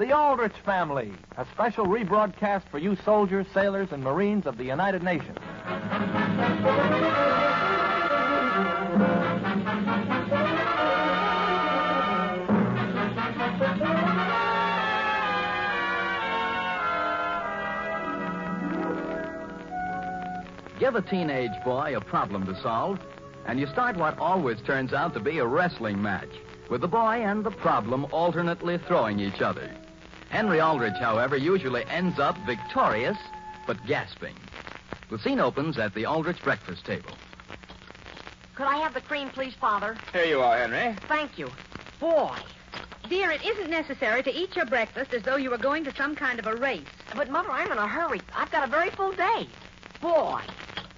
The Aldrich Family, a special rebroadcast for you soldiers, sailors, and Marines of the United Nations. Give a teenage boy a problem to solve, and you start what always turns out to be a wrestling match, with the boy and the problem alternately throwing each other. Henry Aldrich, however, usually ends up victorious, but gasping. The scene opens at the Aldrich breakfast table. Could I have the cream, please, Father? Here you are, Henry. Thank you. Boy. Dear, it isn't necessary to eat your breakfast as though you were going to some kind of a race. But, Mother, I'm in a hurry. I've got a very full day. Boy.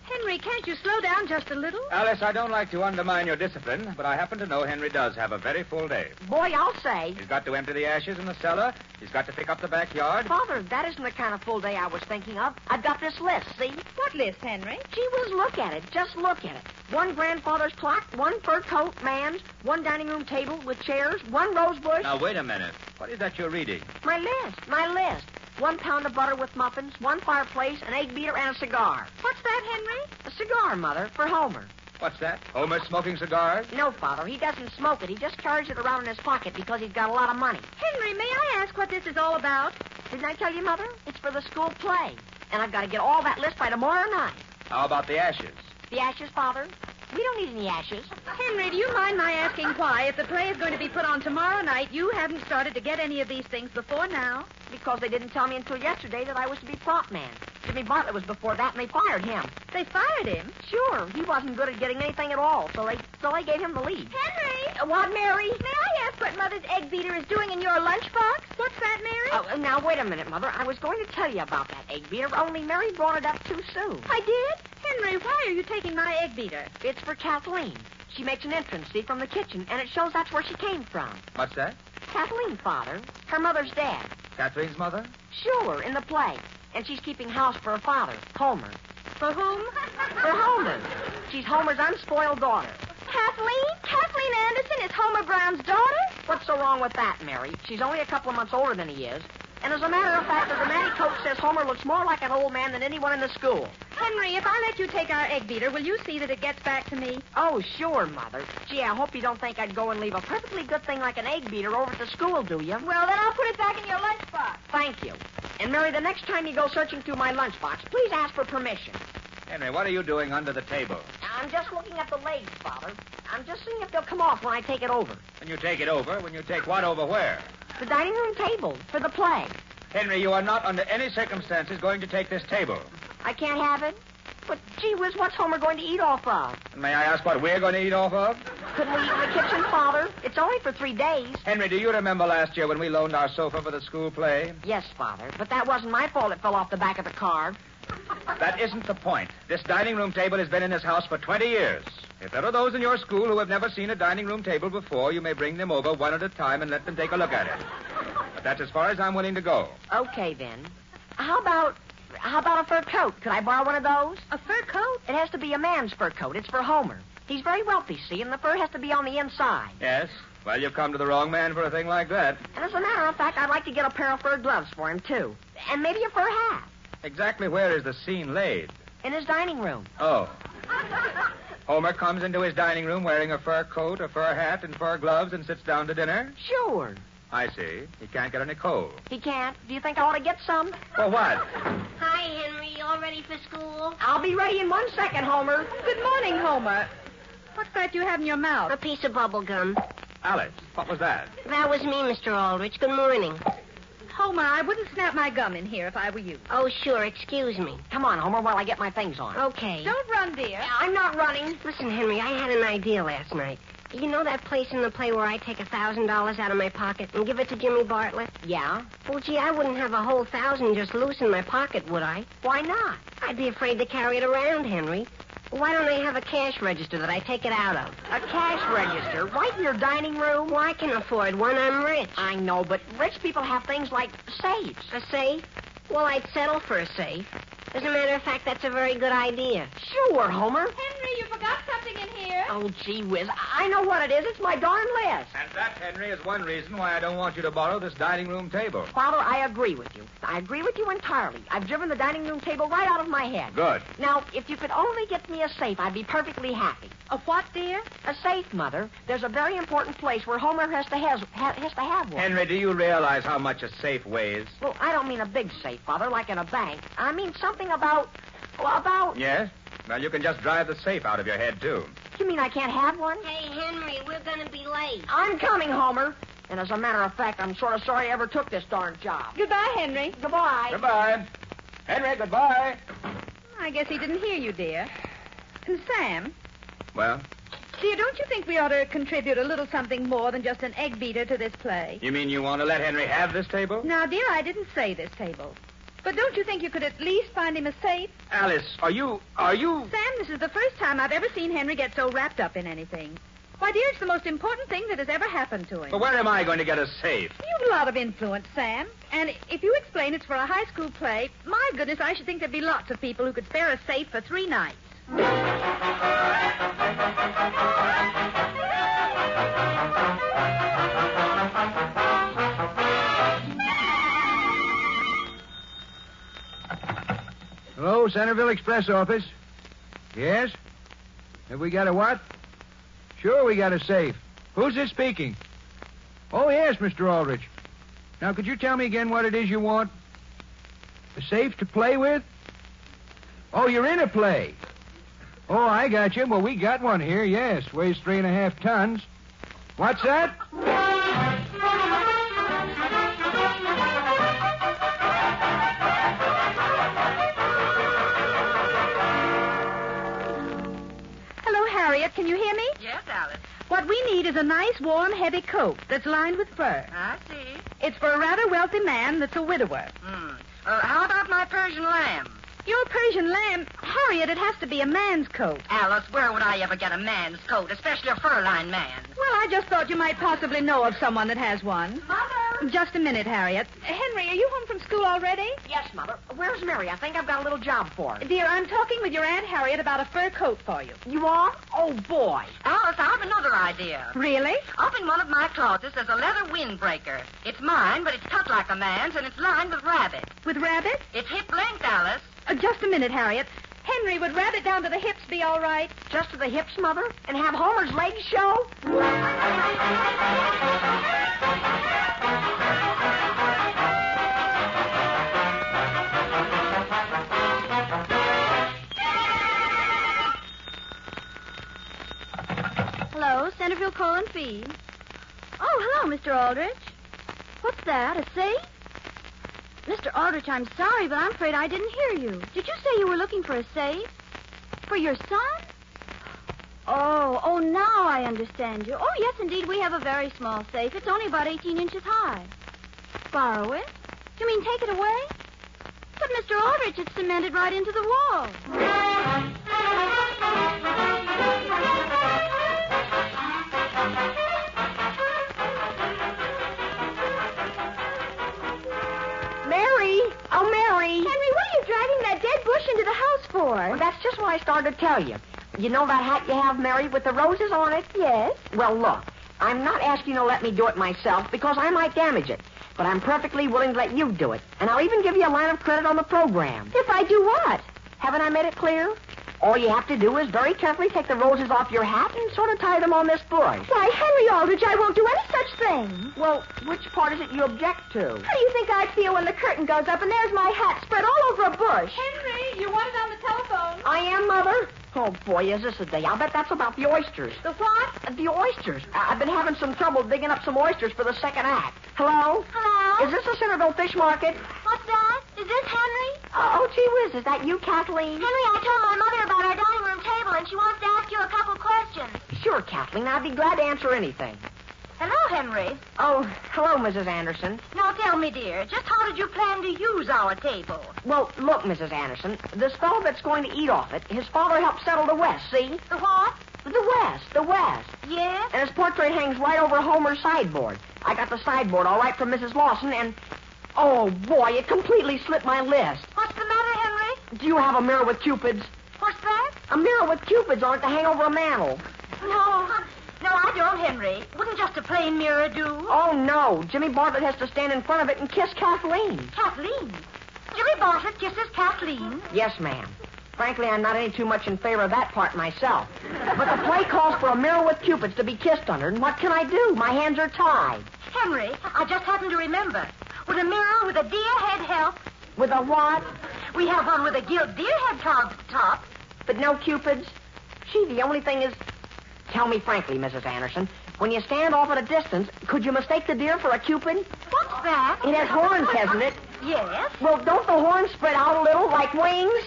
Henry, can't you slow down just a little? Alice, I don't like to undermine your discipline, but I happen to know Henry does have a very full day. Boy, I'll say. He's got to empty the ashes in the cellar. He's got to pick up the backyard. Father, that isn't the kind of full day I was thinking of. I've got this list, see? What list, Henry? Gee whiz, look at it. Just look at it. One grandfather's clock, one fur coat, man's, one dining room table with chairs, one rose bush. Now, wait a minute. What is that you're reading? My list. 1 pound of butter with muffins, one fireplace, an egg beater, and a cigar. What's that, Henry? A cigar, Mother, for Homer. What's that? Homer smoking cigars? No, Father, he doesn't smoke it. He just carries it around in his pocket because he's got a lot of money. Henry, may I ask what this is all about? Didn't I tell you, Mother? It's for the school play. And I've got to get all that list by tomorrow night. How about the ashes? The ashes, Father? We don't need any ashes. Henry, do you mind my asking why, if the play is going to be put on tomorrow night, you haven't started to get any of these things before now? Because they didn't tell me until yesterday that I was to be prop man. Jimmy Bartlett was before that, and they fired him. They fired him? Sure. He wasn't good at getting anything at all, so they gave him the lead. Henry! What, Mary? May I ask what Mother's egg beater is doing in your lunchbox? What's that, Mary? Oh, now, wait a minute, Mother. I was going to tell you about that egg beater, only Mary brought it up too soon. I did? Henry, why are you taking my egg beater? It's for Kathleen. She makes an entrance, see, from the kitchen, and it shows that's where she came from. What's that? Kathleen, Father. Her mother's dad. Catherine's mother? Sure, in the play. And she's keeping house for her father, Homer. For whom? For Homer. She's Homer's unspoiled daughter. Kathleen? Kathleen Anderson is Homer Brown's daughter? What's so wrong with that, Mary? She's only a couple of months older than he is. And as a matter of fact, the dramatic coach says Homer looks more like an old man than anyone in the school. Henry, if I let you take our egg beater, will you see that it gets back to me? Oh, sure, Mother. Gee, I hope you don't think I'd go and leave a perfectly good thing like an egg beater over at the school, do you? Well, then I'll put it back in your lunchbox. Thank you. And, Mary, the next time you go searching through my lunchbox, please ask for permission. Henry, what are you doing under the table? I'm just looking at the legs, Father. I'm just seeing if they'll come off when I take it over. When you take it over? When you take what over where? The dining room table for the play. Henry, you are not under any circumstances going to take this table. I can't have it? But, gee whiz, what's Homer going to eat off of? And may I ask what we're going to eat off of? Couldn't we eat in the kitchen, Father? It's only for 3 days. Henry, do you remember last year when we loaned our sofa for the school play? Yes, Father, but that wasn't my fault it fell off the back of the car. That isn't the point. This dining room table has been in this house for 20 years. If there are those in your school who have never seen a dining room table before, you may bring them over one at a time and let them take a look at it. But that's as far as I'm willing to go. Okay, then. How about a fur coat? Could I borrow one of those? A fur coat? It has to be a man's fur coat. It's for Homer. He's very wealthy, see, and the fur has to be on the inside. Yes? Well, you've come to the wrong man for a thing like that. And as a matter of fact, I'd like to get a pair of fur gloves for him, too. And maybe a fur hat. Exactly where is the scene laid? In his dining room. Oh. Homer comes into his dining room wearing a fur coat, a fur hat, and fur gloves and sits down to dinner? Sure. I see. He can't get any coal. He can't. Do you think I ought to get some? For what? Hi, Henry. You all ready for school? I'll be ready in 1 second, Homer. Good morning, Homer. What's that you have in your mouth? A piece of bubble gum. Alice, what was that? That was me, Mr. Aldrich. Good morning. Homer, I wouldn't snap my gum in here if I were you. Oh, sure. Excuse me. Come on, Homer, while I get my things on. Okay. Don't run, dear. I'm not running. Listen, Henry, I had an idea last night. You know that place in the play where I take $1,000 out of my pocket and give it to Jimmy Bartlett? Yeah? Well, gee, I wouldn't have a whole 1,000 just loose in my pocket, would I? Why not? I'd be afraid to carry it around, Henry. Why don't I have a cash register that I take it out of? A cash register? Right in your dining room? Well, I can afford one. I'm rich. I know, but rich people have things like safes. A safe? Well, I'd settle for a safe. As a matter of fact, that's a very good idea. Sure, Homer. Henry, you forgot something in here. Oh, gee whiz. I know what it is. It's my darn list. And that, Henry, is one reason why I don't want you to borrow this dining room table. Father, I agree with you. I agree with you entirely. I've driven the dining room table right out of my head. Good. Now, if you could only get me a safe, I'd be perfectly happy. A what, dear? A safe, Mother. There's a very important place where Homer has to have one. Henry, do you realize how much a safe weighs? Well, I don't mean a big safe, Father, like in a bank. I mean something about... Well, about... Yes? Well, you can just drive the safe out of your head, too. You mean I can't have one? Hey, Henry, we're going to be late. I'm coming, Homer. And as a matter of fact, I'm sort of sorry I ever took this darn job. Goodbye, Henry. Goodbye. Goodbye. Henry, goodbye. I guess he didn't hear you, dear. And Sam, Well, dear, don't you think we ought to contribute a little something more than just an egg beater to this play? you mean you want to let Henry have this table? Now, dear, I didn't say this table. But don't you think you could at least find him a safe? Alice, are you... Sam, this is the first time I've ever seen Henry get so wrapped up in anything. Why, dear, it's the most important thing that has ever happened to him. But where am I going to get a safe? You've a lot of influence, Sam. And if you explain it's for a high school play, my goodness, I should think there'd be lots of people who could spare a safe for 3 nights. Hello, Centerville Express office. Yes? Have we got a what? Sure, we got a safe. Who's this speaking? Oh, yes, Mr. Aldrich. Now, could you tell me again what it is you want? A safe to play with? Oh, you're in a play. Oh, I got you. Well, we got one here, yes. Weighs 3.5 tons. What's that? Hello, Harriet. Can you hear me? Yes, Alice. What we need is a nice, warm, heavy coat that's lined with fur. I see. It's for a rather wealthy man that's a widower. How about my Persian lamb? Your Persian lamb, Harriet, it has to be a man's coat. Alice, where would I ever get a man's coat, especially a fur-lined man? Well, I just thought you might possibly know of someone that has one. Mother! Just a minute, Harriet. Henry, are you home from school already? Yes, Mother. Where's Mary? I think I've got a little job for her. Dear, I'm talking with your Aunt Harriet about a fur coat for you. You are? Oh, boy. Alice, I have another idea. Really? Up in one of my closets, there's a leather windbreaker. It's mine, but it's cut like a man's, and it's lined with rabbit. With rabbit? It's hip length, Alice. Just a minute, Harriet. Henry, would rabbit down to the hips be all right? Just to the hips, Mother? And have Homer's legs show? Hello, Centerville Call and Feed. Oh, hello, Mr. Aldrich. What's that, a safe? Mr. Aldrich, I'm sorry, but I'm afraid I didn't hear you. Did you say you were looking for a safe? For your son? Oh, now I understand you. Oh, yes, indeed, we have a very small safe. It's only about 18 inches high. Borrow it? You mean take it away? But, Mr. Aldrich, it's cemented right into the wall. Mary! Oh, Mary! Henry, what are you dragging that dead bush into the house for? Well, that's just what I started to tell you. You know that hat you have, Mary, with the roses on it? Yes. Well, look, I'm not asking you to let me do it myself because I might damage it. But I'm perfectly willing to let you do it. And I'll even give you a line of credit on the program. If I do what? Haven't I made it clear? All you have to do is very carefully take the roses off your hat and sort of tie them on this bush. Why, Henry Aldrich, I won't do any such thing. Well, which part is it you object to? How do you think I'd feel when the curtain goes up and there's my hat spread all over a bush? Henry, you wanted on the telephone. I am, Mother. Oh, boy, is this a day. I'll bet that's about the oysters. The what? The oysters. I've been having some trouble digging up some oysters for the second act. Hello? Hello? Is this the Centerville Fish Market? What's that? Is this Henry? Oh, gee whiz, is that you, Kathleen? Henry, I told my mother about our dining room table, and she wants to ask you a couple questions. Sure, Kathleen. I'd be glad to answer anything. Hello, Henry. Oh, hello, Mrs. Anderson. Now tell me, dear, just how did you plan to use our table? Well, look, Mrs. Anderson, this fellow that's going to eat off it, his father helped settle the West, see? The what? The West. Yes? And his portrait hangs right over Homer's sideboard. I got the sideboard all right from Mrs. Lawson, and... Oh, boy, it completely slipped my list. What's the matter, Henry? Do you have a mirror with cupids? What's that? A mirror with cupids on it to hang over a mantel. No, I don't, Henry. Wouldn't just a plain mirror do? Oh, no. Jimmy Bartlett has to stand in front of it and kiss Kathleen. Kathleen? Jimmy Bartlett kisses Kathleen? Yes, ma'am. Frankly, I'm not any too much in favor of that part myself. But the play calls for a mirror with cupids to be kissed under, and what can I do? My hands are tied. Henry, I just happened to remember. Would a mirror with a deer head help? With a what? We have one with a gilt deer head carved at the top. But no cupids? Gee, the only thing is... Tell me frankly, Mrs. Anderson, when you stand off at a distance, could you mistake the deer for a cupid? What's that? It has horns, hasn't it? Yes. Well, don't the horns spread out a little like wings?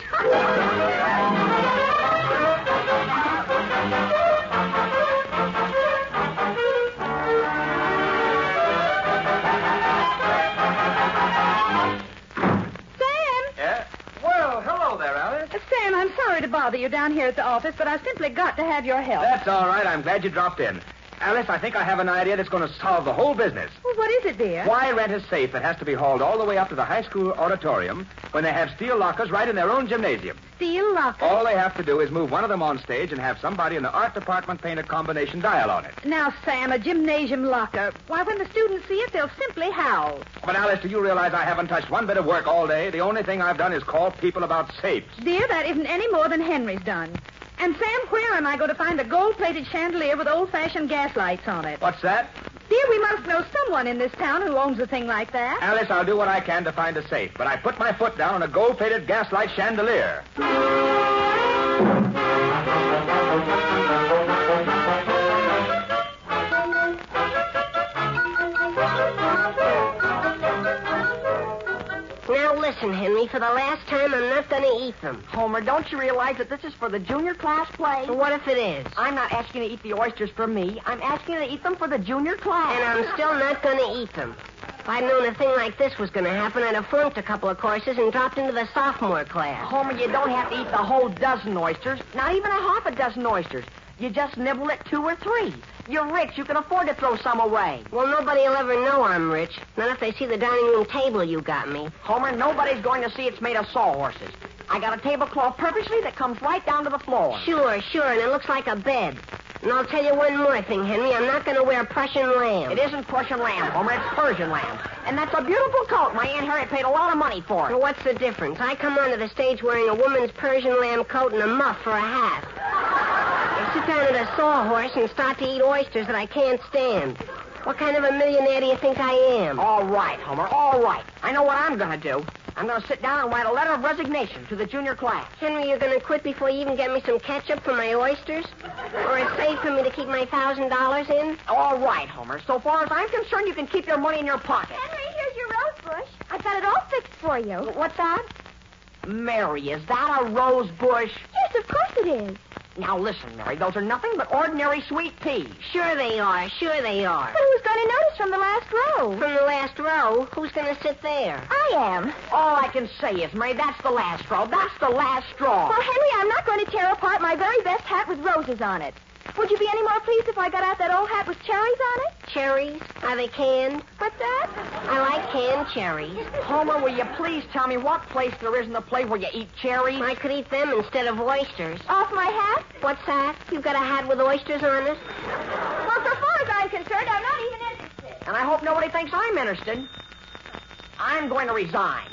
Sam, I'm sorry to bother you down here at the office, but I've simply got to have your help. That's all right. I'm glad you dropped in. Alice, I think I have an idea that's going to solve the whole business. Well, what is it, dear? Why rent a safe that has to be hauled all the way up to the high school auditorium when they have steel lockers right in their own gymnasium? Steel lockers? All they have to do is move one of them on stage and have somebody in the art department paint a combination dial on it. Now, Sam, a gymnasium locker. Why, when the students see it, they'll simply howl. But, Alice, do you realize I haven't touched one bit of work all day? The only thing I've done is call people about safes. Dear, that isn't any more than Henry's done. And, Sam, where am I going to find a gold-plated chandelier with old-fashioned gas lights on it? What's that? Dear, we must know someone in this town who owns a thing like that. Alice, I'll do what I can to find a safe, but I put my foot down on a gold-plated gaslight chandelier. Now listen, Henry, for the last time, I'm not going to eat them. Homer, don't you realize that this is for the junior class play? What if it is? I'm not asking you to eat the oysters for me. I'm asking you to eat them for the junior class. And I'm still not going to eat them. If I'd known a thing like this was going to happen, I'd have flunked a couple of courses and dropped into the sophomore class. Homer, you don't have to eat the whole dozen oysters. Not even a half a dozen oysters. You just nibble at 2 or 3. You're rich. You can afford to throw some away. Well, nobody will ever know I'm rich. Not if they see the dining room table you got me. Homer, nobody's going to see it's made of sawhorses. I got a tablecloth purposely that comes right down to the floor. Sure, and it looks like a bed. And I'll tell you one more thing, Henry. I'm not going to wear Prussian lamb. It isn't Prussian lamb, Homer. It's Persian lamb. And that's a beautiful coat. My Aunt Harriet paid a lot of money for it. Well, what's the difference? I come onto the stage wearing a woman's Persian lamb coat and a muff for a hat. I sit down at a sawhorse and start to eat oysters that I can't stand. What kind of a millionaire do you think I am? All right, Homer, all right. I know what I'm going to do. I'm going to sit down and write a letter of resignation to the junior class. Henry, you're going to quit before you even get me some ketchup for my oysters? Or a safe for me to keep my $1,000 in? All right, Homer. So far as I'm concerned, you can keep your money in your pocket. Henry, here's your rose bush. I've got it all fixed for you. What's that? Mary, is that a rose bush? Yes, of course it is. Now listen, Mary, those are nothing but ordinary sweet peas. Sure they are. But who's going to notice from the last row? From the last row? Who's going to sit there? I am. All I can say is, Mary, that's the last straw. That's the last straw. Well, Henry, I'm not going to tear apart my very best hat with roses on it. Would you be any more pleased if I got out that old hat with cherries on it? Cherries? Are they canned? What's that? I like canned cherries. Homer, will you please tell me what place there is in the play where you eat cherries? I could eat them instead of oysters. Off my hat? What's that? You've got a hat with oysters on it? Well, so far as I'm concerned, I'm not even interested. And I hope nobody thinks I'm interested. I'm going to resign.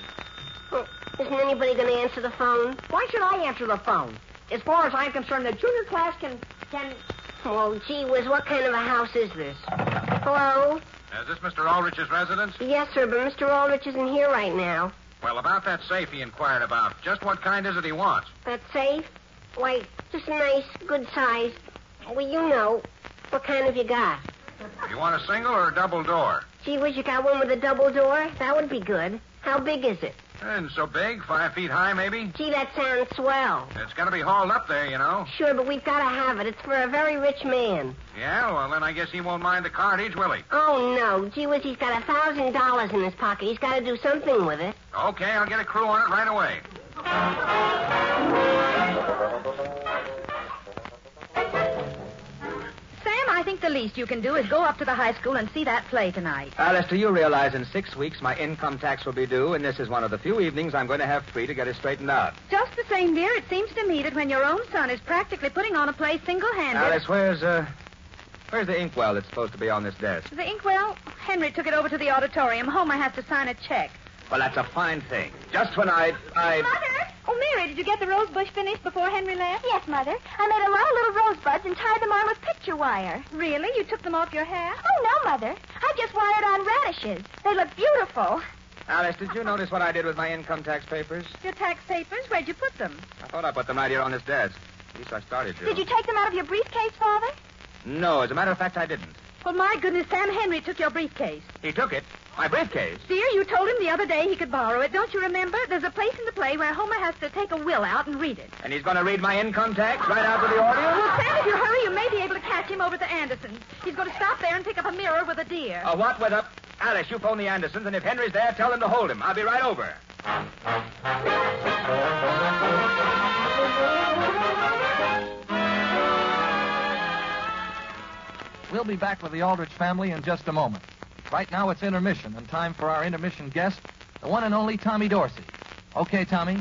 Well, isn't anybody going to answer the phone? Why should I answer the phone? As far as I'm concerned, the junior class can... Oh, gee whiz, what kind of a house is this? Hello? Is this Mr. Aldrich's residence? Yes, sir, but Mr. Aldrich isn't here right now. Well, about that safe he inquired about. Just what kind is it he wants? That safe? Why, just a nice, good size. Well, you know. What kind have you got? You want a single or a double door? Gee whiz, you got one with a double door? That would be good. How big is it? And so big, 5 feet high, maybe? Gee, that sounds swell. It's got to be hauled up there, you know. Sure, but we've got to have it. It's for a very rich man. Yeah, well, then I guess he won't mind the cartage, will he? Oh, no. Gee whiz, he's got $1,000 in his pocket. He's got to do something with it. Okay, I'll get a crew on it right away. Sam, I think the least you can do is go up to the high school and see that play tonight. Alice, do you realize in 6 weeks my income tax will be due, and this is one of the few evenings I'm going to have free to get it straightened out? Just the same, dear, it seems to me that when your own son is practically putting on a play single-handed... Alice, where's the inkwell that's supposed to be on this desk? The inkwell? Henry took it over to the auditorium. Homer has to sign a check. Well, that's a fine thing. Just when I... Mother! Oh, Mary, did you get the rose bush finished before Henry left? Yes, Mother. I made a lot of little rosebuds and tied them on with picture wire. Really? You took them off your hair? Oh, no, Mother. I just wired on radishes. They look beautiful. Alice, did you notice what I did with my income tax papers? Your tax papers? Where'd you put them? I thought I put them right here on this desk. At least I started to. Did you take them out of your briefcase, Father? No, as a matter of fact, I didn't. Well, my goodness, Sam Henry took your briefcase. He took it? My briefcase? Dear, you told him the other day he could borrow it. Don't you remember? There's a place in the play where Homer has to take a will out and read it. And he's going to read my income tax right out to the audience? Well, Sam, if you hurry, you may be able to catch him over at the Andersons. He's going to stop there and pick up a mirror with a deer. A what with a... Alice, you phone the Andersons, and if Henry's there, tell him to hold him. I'll be right over. We'll be back with the Aldrich family in just a moment. Right now it's intermission, and time for our intermission guest, the one and only Tommy Dorsey. Okay, Tommy?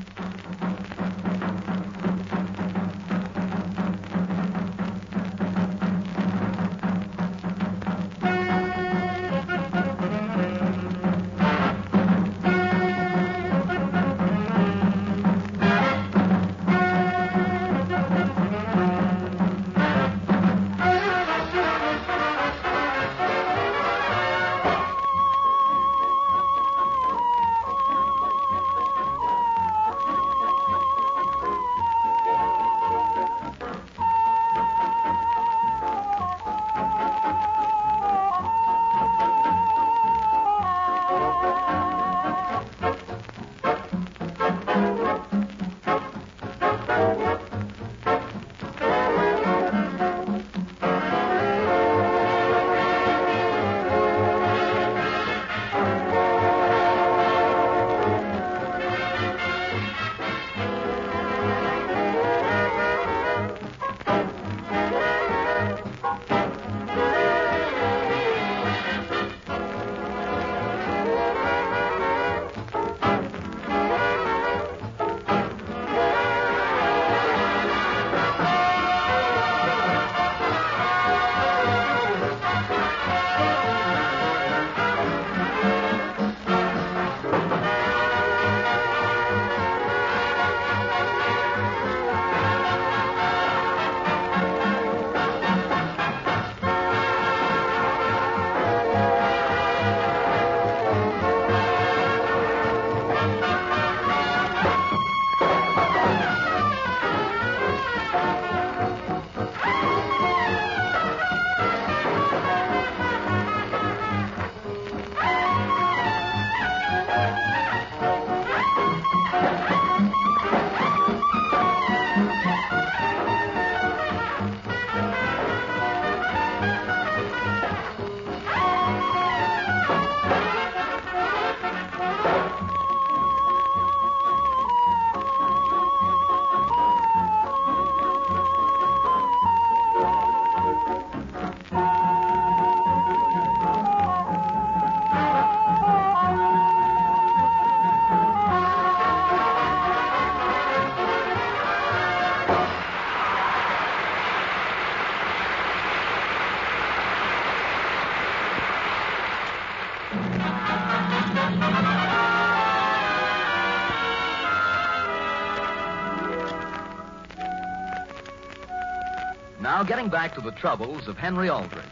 Now, getting back to the troubles of Henry Aldrich.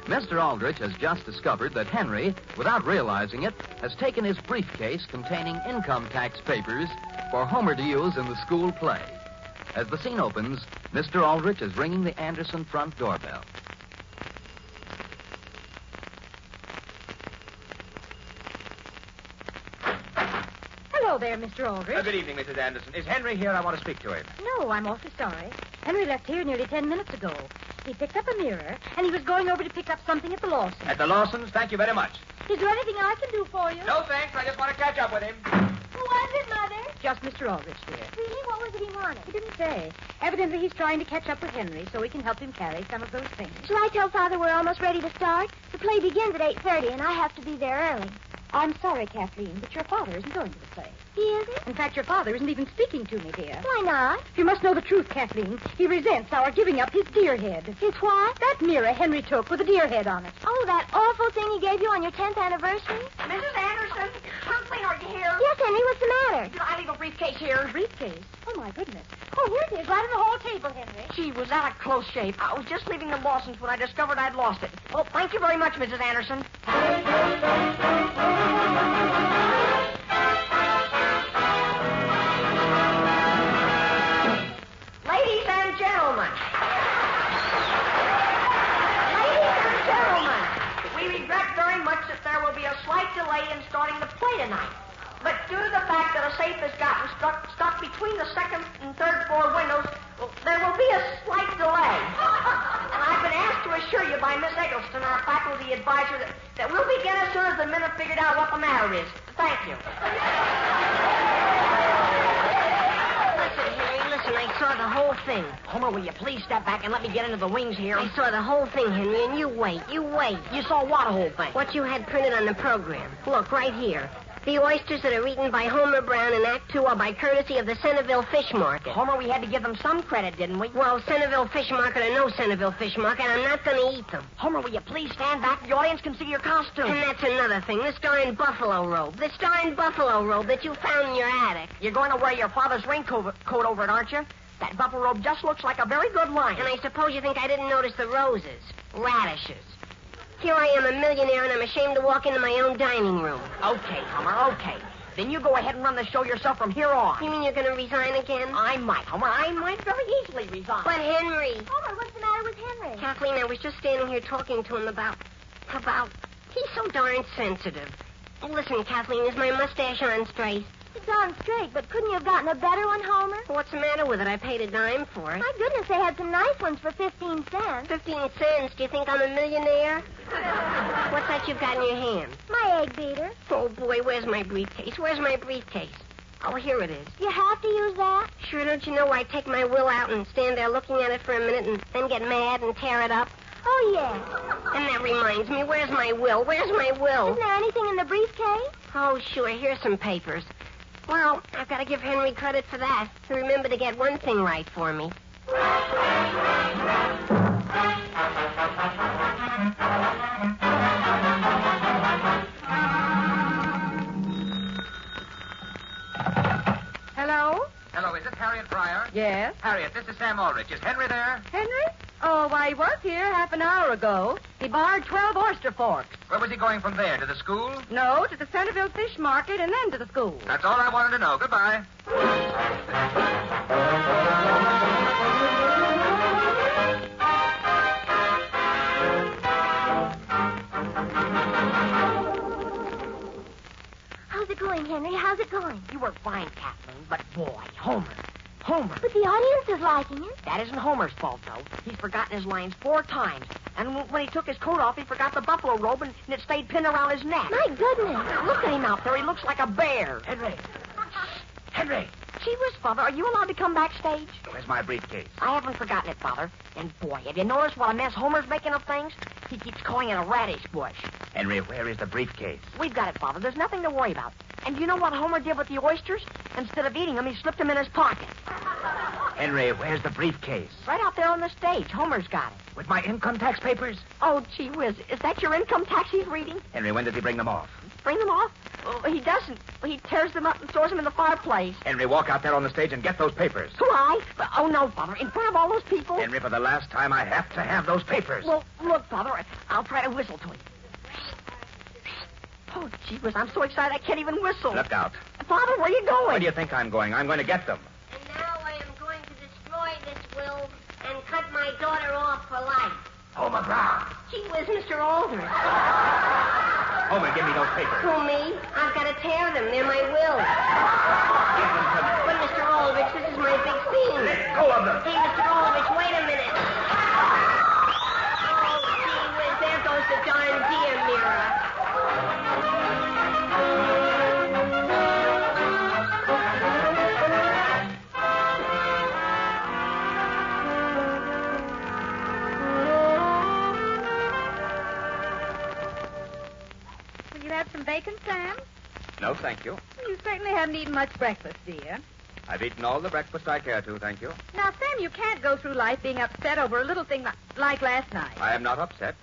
Mr. Aldrich has just discovered that Henry, without realizing it, has taken his briefcase containing income tax papers for Homer to use in the school play. As the scene opens, Mr. Aldrich is ringing the Anderson front doorbell. Hello there, Mr. Aldrich. Good evening, Mrs. Anderson. Is Henry here? I want to speak to him. No, I'm awfully sorry. Henry left here nearly 10 minutes ago. He picked up a mirror, and he was going over to pick up something at the Lawsons. At the Lawsons? Thank you very much. Is there anything I can do for you? No, thanks. I just want to catch up with him. Who was it, Mother? Just Mr. Aldrich, dear. Really? What was it he wanted? He didn't say. Evidently, he's trying to catch up with Henry so we can help him carry some of those things. Shall I tell Father we're almost ready to start? The play begins at 8:30, and I have to be there early. I'm sorry, Kathleen, but your father isn't going to the play. He isn't? In fact, your father isn't even speaking to me, dear. Why not? You must know the truth, Kathleen. He resents our giving up his deer head. His what? That mirror Henry took with a deer head on it. Oh, that awful thing he gave you on your 10th anniversary? Mrs. Anderson, Kathleen, are you here? Yes, Henry, what's the matter? Did I leave a briefcase here? Briefcase? Oh, my goodness. Oh, here it is, right on the hall table, Henry. Gee, was that a close shave? I was just leaving the Lawsons when I discovered I'd lost it. Oh, thank you very much, Mrs. Anderson. Ladies and gentlemen. We regret very much that there will be a slight delay in starting the play tonight. But due to the fact that a safe has gotten stuck between the second and third floor windows, well, there will be a slight delay. And I've been asked to assure you by Miss Eggleston, our faculty advisor, that we'll begin as soon as the men have figured out what the matter is. Thank you. Listen, I saw the whole thing. Homer, will you please step back and let me get into the wings here? I saw the whole thing, Henry, and you wait. You saw what whole thing? What you had printed on the program. Look, right here. The oysters that are eaten by Homer Brown in Act 2 are by courtesy of the Centerville Fish Market. Homer, we had to give them some credit, didn't we? Well, Centerville Fish Market or no Centerville Fish Market, I'm not going to eat them. Homer, will you please stand back? The audience can see your costume. And that's another thing. The star in buffalo robe. The star in buffalo robe that you found in your attic. You're going to wear your father's raincoat over it, aren't you? That buffalo robe just looks like a very good line. And I suppose you think I didn't notice the roses. Radishes. Here I am, a millionaire, and I'm ashamed to walk into my own dining room. Okay, Homer, okay. Then you go ahead and run the show yourself from here on. You mean you're going to resign again? I might, Homer. I might very easily resign. But Henry... Homer, what's the matter with Henry? Kathleen, I was just standing here talking to him about... He's so darn sensitive. Listen, Kathleen, is my mustache on straight? It's on straight, but couldn't you have gotten a better one, Homer? What's the matter with it? I paid a dime for it. My goodness, they had some nice ones for 15 cents. 15 cents? Do you think I'm a millionaire? What's that you've got in your hand? My egg beater. Oh, boy, where's my briefcase? Oh, here it is. You have to use that? Sure, don't you know I take my will out and stand there looking at it for a minute and then get mad and tear it up? Oh, yeah. And that reminds me, where's my will? Isn't there anything in the briefcase? Oh, sure, here's some papers. Well, I've got to give Henry credit for that. He remembered to get one thing right for me. Hello? Hello, is it Harriet Pryor? Yes? Harriet, this is Sam Aldrich. Is Henry there? Henry? Oh, why, he was here half an hour ago. He borrowed 12 oyster forks. Where was he going from there? To the school? No, to the Centerville Fish Market and then to the school. That's all I wanted to know. Goodbye. How's it going, Henry? How's it going? You were fine, Kathleen, but boy, Homer. But the audience is liking it. That isn't Homer's fault, though. He's forgotten his lines 4 times. And when he took his coat off, he forgot the buffalo robe, and it stayed pinned around his neck. My goodness. Look at him out there. He looks like a bear. Henry! Gee whiz, Father, are you allowed to come backstage? Where's my briefcase? I haven't forgotten it, Father. And, boy, have you noticed what a mess Homer's making of things? He keeps calling it a radish bush. Henry, where is the briefcase? We've got it, Father. There's nothing to worry about. And you know what Homer did with the oysters? Instead of eating them, he slipped them in his pocket. Henry, where's the briefcase? Right out there on the stage. Homer's got it. With my income tax papers? Oh, gee whiz. Is that your income tax he's reading? Henry, when does he bring them off? Bring them off? Oh, he doesn't. He tears them up and throws them in the fireplace. Henry, walk out there on the stage and get those papers. Who, I? Oh, no, Father. In front of all those people? Henry, for the last time, I have to have those papers. Well, look, Father, I'll try to whistle to him. Oh, gee whiz, I'm so excited I can't even whistle. Look out. Father, where are you going? Where do you think I'm going? I'm going to get them. And now I am going to destroy this will and cut my daughter off for life. Homer Brown. Gee whiz, Mr. Aldrich. Homer, give me those papers. Who, me? I've got to tear them. They're my will. Give them to me. But, Mr. Aldrich, this is my big scene. Let go of them. Hey, Mr. Aldrich, wait a minute. Oh, gee whiz, there goes the darn deer mirror. have some bacon, Sam? No, thank you. You certainly haven't eaten much breakfast, dear. I've eaten all the breakfast I care to, thank you. Now, Sam, you can't go through life being upset over a little thing like last night. I am not upset.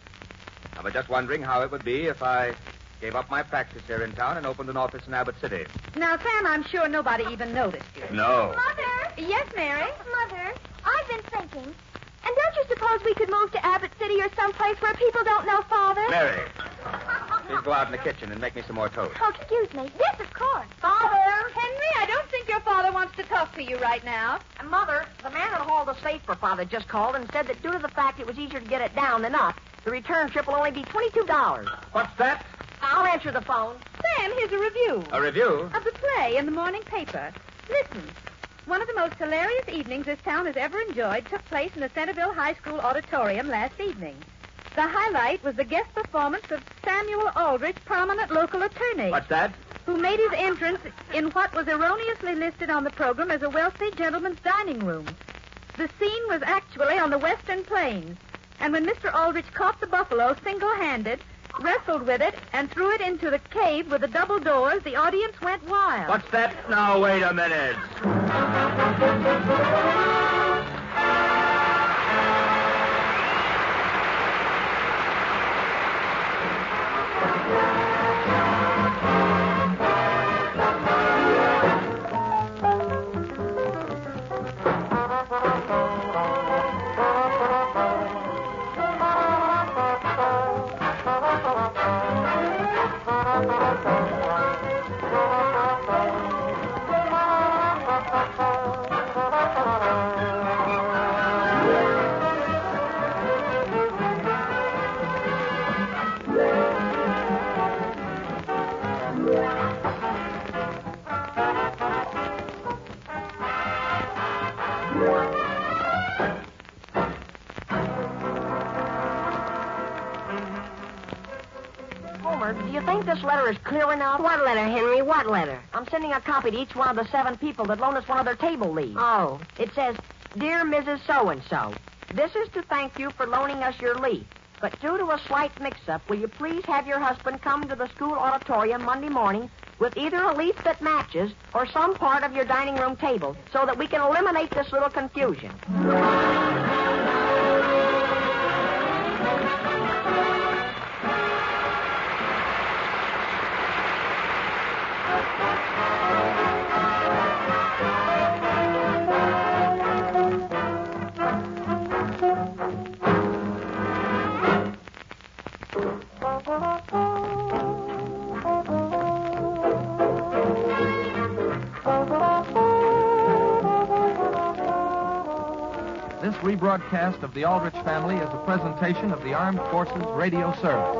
I was just wondering how it would be if I gave up my practice here in town and opened an office in Abbott City. Now, Sam, I'm sure nobody even noticed you. No. Mother! Yes, Mary? Mother, I've been thinking. And don't you suppose we could move to Abbott City or someplace where people don't know Father? Mary, please go out in the kitchen and make me some more toast. Oh, excuse me. Yes, of course. Father! Henry, I don't think your father wants to talk to you right now. And Mother, the man that hauled the safe for Father just called and said that due to the fact it was easier to get it down than up, the return trip will only be $22. What's that? I'll answer the phone. Sam, here's a review. A review? Of the play in the morning paper. Listen. One of the most hilarious evenings this town has ever enjoyed took place in the Centerville High School auditorium last evening. The highlight was the guest performance of Samuel Aldrich, prominent local attorney. What's that? Who made his entrance in what was erroneously listed on the program as a wealthy gentleman's dining room. The scene was actually on the Western Plains. And when Mr. Aldrich caught the buffalo single-handed, wrestled with it, and threw it into the cave with the double doors, the audience went wild. What's that? Now, wait a minute. Homer, do you think this letter is clear enough? What letter, Henry? What letter? I'm sending a copy to each one of the 7 people that loaned us one of their table leaves. Oh. It says, Dear Mrs. So-and-so, this is to thank you for loaning us your leaf. But due to a slight mix-up, will you please have your husband come to the school auditorium Monday morning with either a leaf that matches or some part of your dining room table so that we can eliminate this little confusion. This rebroadcast of the Aldrich Family is a presentation of the Armed Forces Radio Service.